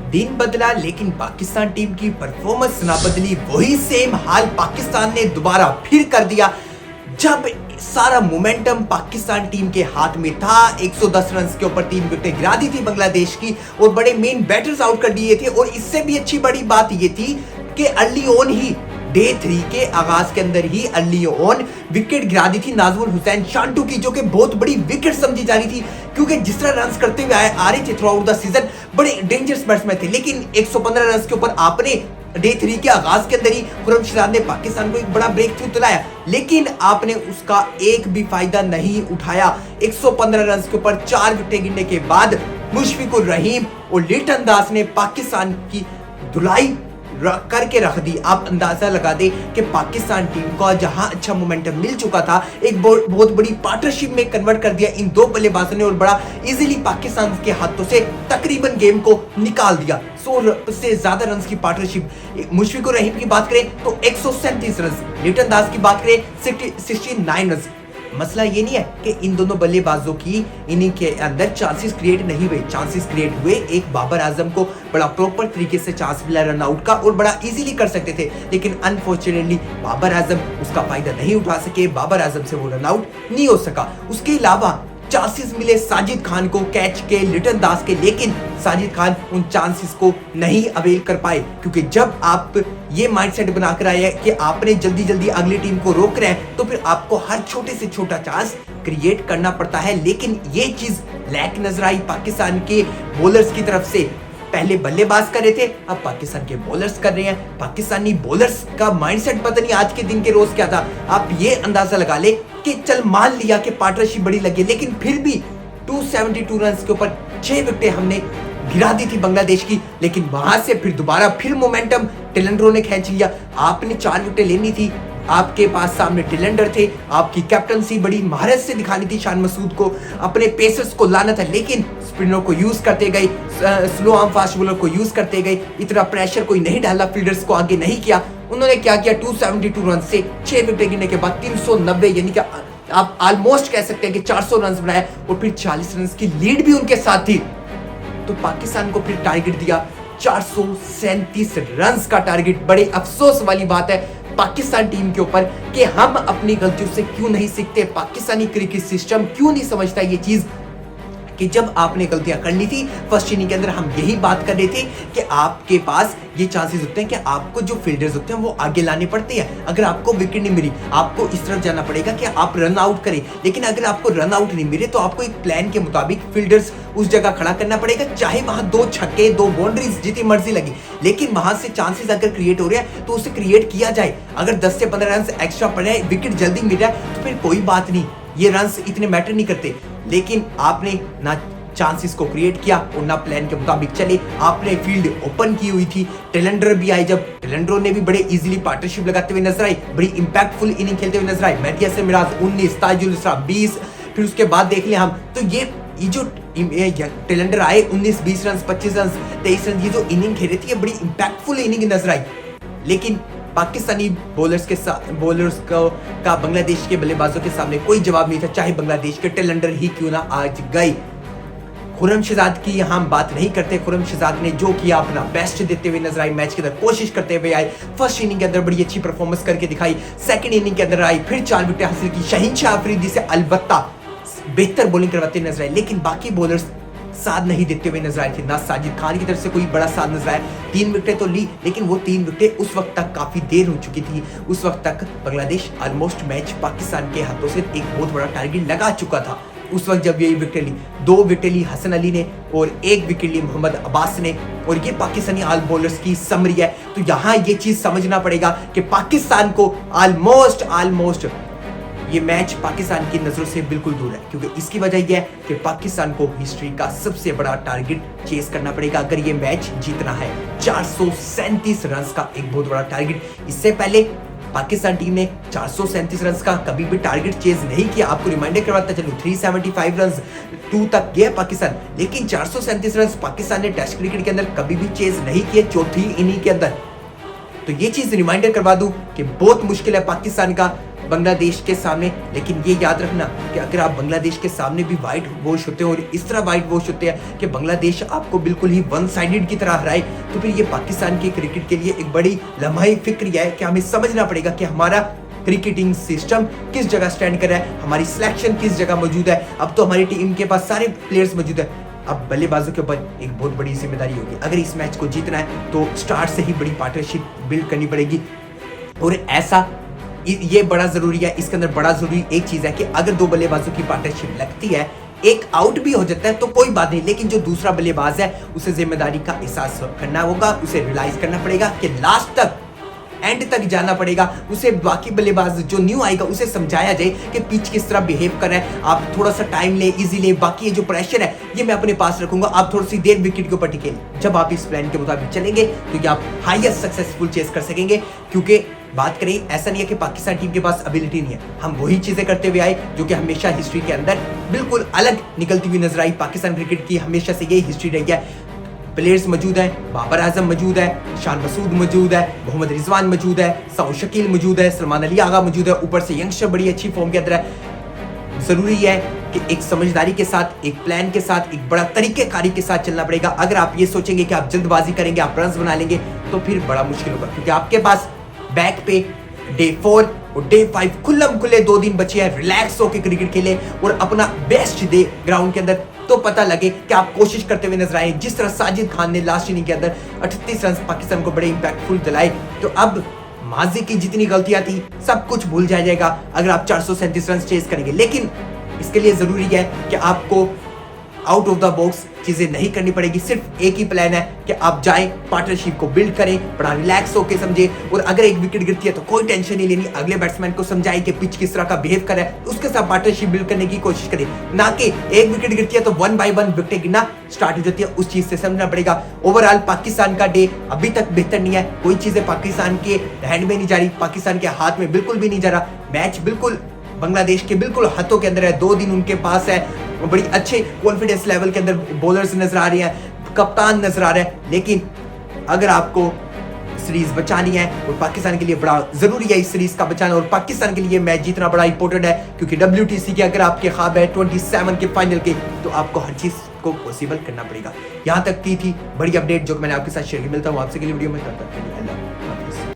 दिन बदला लेकिन पाकिस्तान टीम की परफॉर्मेंस ना बदली। वही सेम हाल पाकिस्तान ने दोबारा फिर कर दिया जब सारा मोमेंटम पाकिस्तान टीम के हाथ में था। 110 रन के ऊपर 3 विकेटें गिरा दी थी बांग्लादेश की और बड़े मेन बैटर्स आउट कर दिए थे। और इससे भी अच्छी बड़ी बात ये थी कि अर्ली ऑन ही डे 3 के आगाज के अंदर ही अर्ली ऑन विकेट गिरा दी थी नाजमुल हुसैन शांटू की, जो कि बहुत बड़ी विकेट समझी जा रही थी क्योंकि जिस तरह रन करते हुए आ रहे थे थ्रू आउट द सीजन, बड़े डेंजरस बैट्समैन थे। लेकिन 115 रन के ऊपर आपने डे 3 के आगाज के अंदर ही खुर्रम शिजात ने पाकिस्तान को एक बड़ा ब्रेक थ्रू दिलाया, लेकिन आपने उसका एक भी फायदा नहीं उठाया। 115 रन के ऊपर 4 विकेटें गिरने के बाद मुशफिकुर रहीम और लिटन दास ने पाकिस्तान की धुलाई करके रख दी। आप अंदाजा लगा दे कि पाकिस्तान टीम को जहां अच्छा मोमेंटम मिल चुका था, एक बहुत बड़ी पार्टनरशिप में कन्वर्ट कर दिया इन दो बल्लेबाजों ने और बड़ा इजीली पाकिस्तान के हाथों से तकरीबन गेम को निकाल दिया। 100 से ज्यादा रन की पार्टनरशिप। मुशफिकुर रहीम की बात करें तो 137 रन, लिटन दास की बात करें 69 रन। मसला ये नहीं है कि इन दोनों बल्लेबाजों की इनिंग के अंदर चांसेस क्रिएट नहीं हुए, चांसेस क्रिएट हुए। एक बाबर आजम को बड़ा प्रॉपर तरीके से चांस मिला रन आउट का और बड़ा इजीली कर सकते थे, लेकिन अनफॉर्चुनेटली बाबर आजम उसका फायदा नहीं उठा सके, बाबर आजम से वो रन आउट नहीं हो सका। उसके अलावा चांसेस मिले साजिद खान को कैच के, लिटन दास के, लेकिन साजिद खान उन चांसेस को नहीं अवेल कर पाए क्योंकि जब आप ये माइंडसेट बनाकर आए कि आपने जल्दी जल्दी अगली टीम को रोक रहे हैं तो फिर आपको हर छोटे से छोटा चांस क्रिएट करना पड़ता है। लेकिन ये चीज लैक नजर आई पाकिस्तान के बॉलर्स की तरफ से। पहले बल्लेबाज कर रहे थे, अब पाकिस्तान के बॉलर्स कर रहे हैं। पाकिस्तानी बॉलर्स का माइंडसेट पता नहीं आज के दिन के रोज क्या था। आप ये अंदाजा लगा ले कि चल मान लिया कि पार्टनरशिप बड़ी लगी, लेकिन फिर भी 272 रन के ऊपर 6 विकेटें हमने गिरा दी थी बांग्लादेश की, लेकिन वहां से फिर दोबारा टिलेंड्रो टिलेंड्रो ने खींच लिया। आपने 4 विकेटें लेनी थी, आपके पास सामने टिलेंडर थे, आपकी कैप्टनसी बड़ी महारत से दिखानी थी शान मसूद को, अपने पेसर्स को लाना था, लेकिन स्पिनर को यूज करते गए, स्लो आर्म फास्ट बॉलर को यूज करते गए, इतना प्रेशर कोई नहीं डाला, फील्डर्स को आगे नहीं किया। उन्होंने क्या किया, 272 रन से 6 विकेट गिरने के बाद 390 यानी कि आप ऑलमोस्ट कह सकते हैं कि 400 रन बनाए और फिर 40 रन की लीड भी उनके साथ थी। तो पाकिस्तान को फिर टारगेट दिया 437 रन का टारगेट। बड़े अफसोस वाली बात है पाकिस्तान टीम के ऊपर कि हम अपनी गलतियों से क्यों नहीं सीखते, पाकिस्तानी क्रिकेट सिस्टम क्यों नहीं समझता ये चीज कि जब आपने गलतियां करनी थी फर्स्ट इनिंग के अंदर। हम यही बात कर रहे थे कि आपके पास ये चांसेस होते हैं कि आपको जो फील्डर्स होते हैं वो आगे लाने पड़ते हैं। अगर आपको विकेट नहीं मिली, आपको इस तरफ जाना पड़ेगा कि आप रन आउट करें, लेकिन अगर आपको रन आउट नहीं मिले तो आपको एक प्लान के मुताबिक फील्डर्स उस जगह खड़ा करना पड़ेगा, चाहे वहां 2 छक्के 2 बाउंड्रीज जितनी मर्जी लगी, लेकिन वहां से चांसेस अगर क्रिएट हो रहे हैं तो उसे क्रिएट किया जाए। अगर 10 से 15 रन एक्स्ट्रा पड़े, विकेट जल्दी मिल रहा है तो फिर कोई बात नहीं, ये रन इतने मैटर नहीं करते। लेकिन आपने ना चांसेस को क्रिएट किया और ना प्लान के मुताबिक चले। आपने फील्ड ओपन की हुई थी, टेलेंडर भी आए, जब टेलेंड्रो ने भी बड़े इजीली पार्टनरशिप लगाते हुए नजर आई, बड़ी इंपैक्टफुल इनिंग खेलते हुए नजर आई। मेहदी हसन मिराज 19, ताजुल इस्लाम 20, फिर उसके बाद देख लिया हम तो ये जो टेलेंडर आए 19, 20 रन, 25 रन, 23 रन, ये जो इनिंग खेले थी ये बड़ी इंपैक्टफुल इनिंग नजर आई। लेकिन पाकिस्तानी बॉलर्स का बांग्लादेश के बल्लेबाजों के सामने कोई जवाब नहीं था, चाहे बांग्लादेश के टेलेंडर ही क्यों ना आज गए। खुर्रम शिजात की यहाँ हम बात नहीं करते। खुर्रम शिजात ने जो किया अपना बेस्ट देते हुए नजर आई, मैच के अंदर कोशिश करते हुए आए। फर्स्ट इनिंग के अंदर बड़ी अच्छी परफॉर्मेंस करके दिखाई, सेकंड इनिंग के अंदर आई, फिर 4 विकेट हासिल की। शहीनशाह अफरीदी से अलबत्ता बेहतर बॉलिंग करवाते नजर आए, लेकिन बाकी बॉलर्स साथ नहीं देते हुए नजर आए थे। ना साजिद खान की तरफ से कोई बड़ा साथ नजर आया। 3 विकेटें तो ली, लेकिन वो 3 विकेटें उस वक्त तक काफी देर हो चुकी थी। उस वक्त तक बांग्लादेश ऑलमोस्ट मैच पाकिस्तान के हाथों से एक बहुत बड़ा टारगेट लगा चुका था। उस वक्त जब ये विकेट ली, 2 विकेट ली हसन अली ने और 1 विकेट ली मोहम्मद अब्बास ने, और ये पाकिस्तानी ऑल बॉलर्स की समरी है। तो यहाँ ये चीज समझना पड़ेगा कि पाकिस्तान को ऑलमोस्ट ये मैच पाकिस्तान की नजरों से बिल्कुल दूर है, क्योंकि इसकी वजह यह है कि पाकिस्तान को हिस्ट्री का सबसे बड़ा टारगेट चेस करना पड़ेगा अगर ये मैच जीतना है। 437 रन का एक बहुत बड़ा टारगेट। इससे पहले पाकिस्तान टीम ने 437 रन का कभी भी टारगेट चेज नहीं किया। आपको रिमाइंडर करवाता चलूं, 375 रन 2 तक गया पाकिस्तान, लेकिन 437 रन पाकिस्तान ने टेस्ट क्रिकेट के अंदर कभी भी चेज नहीं किए चौथी इनिंग के अंदर। तो ये चीज रिमाइंडर करवा दूं कि बहुत मुश्किल है पाकिस्तान का बांग्लादेश के सामने। लेकिन ये याद रखना कि अगर आप बांग्लादेश के सामने भी वाइट वॉश होते हैं और इस तरह वाइट वॉश होते हैं कि बांग्लादेश आपको बिल्कुल ही वन साइडेड की तरह हराए, तो फिर ये पाकिस्तान के क्रिकेट के लिए एक बड़ी लम्हा फिक्र है कि हमें समझना पड़ेगा कि हमारा क्रिकेटिंग सिस्टम किस जगह स्टैंड कर रहा है, हमारी सिलेक्शन किस जगह मौजूद है। अब तो हमारी टीम के पास सारे प्लेयर्स मौजूद है। अब बल्लेबाजों के ऊपर एक बहुत बड़ी जिम्मेदारी होगी। अगर इस मैच को जीतना है तो स्टार्ट से ही बड़ी पार्टनरशिप बिल्ड करनी पड़ेगी और ऐसा ये बड़ा जरूरी है। इसके अंदर बड़ा जरूरी एक चीज है कि अगर दो बल्लेबाजों की पार्टनरशिप लगती है, एक आउट भी हो जाता है तो कोई बात नहीं, लेकिन जो दूसरा बल्लेबाज है उसे जिम्मेदारी का एहसास करना होगा, उसे रियलाइज करना पड़ेगा कि लास्ट तक एंड तक जाना पड़ेगा। उसे बाकी बल्लेबाज जो न्यू आएगा उसे समझाया जाए कि पिच किस तरह बिहेव कर रहा है, आप थोड़ा सा टाइम ले, इजी ले, बाकी ये जो प्रेशर है ये मैं अपने पास रखूंगा, आप थोड़ी सी देर विकेट के ऊपर टिके। जब आप इस प्लान के मुताबिक चलेंगे तो ये आप हाईएस्ट सक्सेसफुल चेस कर सकेंगे। क्योंकि बात करें, ऐसा नहीं है कि पाकिस्तान टीम के पास एबिलिटी नहीं है, हम वही चीजें करते हुए आए जो कि हमेशा हिस्ट्री के अंदर बिल्कुल अलग निकलती हुई नजर आई। पाकिस्तान क्रिकेट की हमेशा से यही हिस्ट्री रही है। प्लेयर्स मौजूद हैं, बाबर आजम मौजूद है, शान मसूद मौजूद है, मोहम्मद रिजवान मौजूद है, सऊद शकील मौजूद है, सलमान अली आगा मौजूद है, ऊपर से यंगस्टर बड़ी अच्छी फॉर्म के अंदर है। जरूरी है कि एक समझदारी के साथ, एक प्लान के साथ, एक बड़ा तरीकेकारी के साथ चलना पड़ेगा। अगर आप ये सोचेंगे कि आप जल्दबाजी करेंगे, आप रन्स बना लेंगे, तो फिर बड़ा मुश्किल होगा। क्योंकि आपके पास बैक पे डे 4 और डे 5 खुल्लम खुले 2 दिन बचे हैं, रिलैक्स होकर क्रिकेट खेले और अपना बेस्ट दे ग्राउंड के अंदर, तो पता लगे कि आप कोशिश करते हुए नजर आए। जिस तरह साजिद खान ने लास्ट इनिंग के अंदर 38 रन पाकिस्तान को बड़े इंपैक्टफुल दिलाए, तो अब माजी की जितनी गलतियां थी सब कुछ भूल जाएगा अगर आप 437 रन चेस करेंगे। लेकिन इसके लिए जरूरी है कि आपको आउट ऑफ द बॉक्स चीजें नहीं करनी पड़ेगी। सिर्फ एक ही प्लान है कि आप जाएं, पार्टनरशिप को बिल्ड करें, बड़ा रिलैक्स होकर समझे, और अगर एक विकेट गिरती है तो कोई टेंशन नहीं लेनी। अगले बैट्समैन को समझाएं कि पिच किस तरह का बिहेव कर रहा है, उसके साथ पार्टनरशिप बिल्ड करने की कोशिश करें। ना कि एक विकेट गिरती है तो 1 by 1 विकेट गिरना स्टार्ट हो जाती है, उस चीज से समझना पड़ेगा। ओवरऑल पाकिस्तान का डे अभी तक बेहतर नहीं है, कोई चीजें पाकिस्तान के हैंड में नहीं जा रही, पाकिस्तान के हाथ में बिल्कुल भी नहीं जा रहा। मैच बिल्कुल बांग्लादेश के बिल्कुल हाथों के अंदर है, 2 दिन उनके पास है, बड़ी अच्छे कॉन्फिडेंस लेवल के अंदर बॉलर्स नजर आ रहे हैं, कप्तान नजर आ रहा है। लेकिन अगर आपको सीरीज बचानी है और पाकिस्तान के लिए बड़ा जरूरी है इस सीरीज का बचाना, और पाकिस्तान के लिए मैच जीतना बड़ा इंपॉर्टेंट है। क्योंकि WTC के अगर आपके ख्वाब है 27 के फाइनल के, तो आपको हर चीज को पॉसिबल करना पड़ेगा। यहाँ तक की थी बड़ी अपडेट जो मैंने आपके साथ शेयर की। मिलता हूँ आपसे के लिए वीडियो में, तब तक के लिए अल्लाह।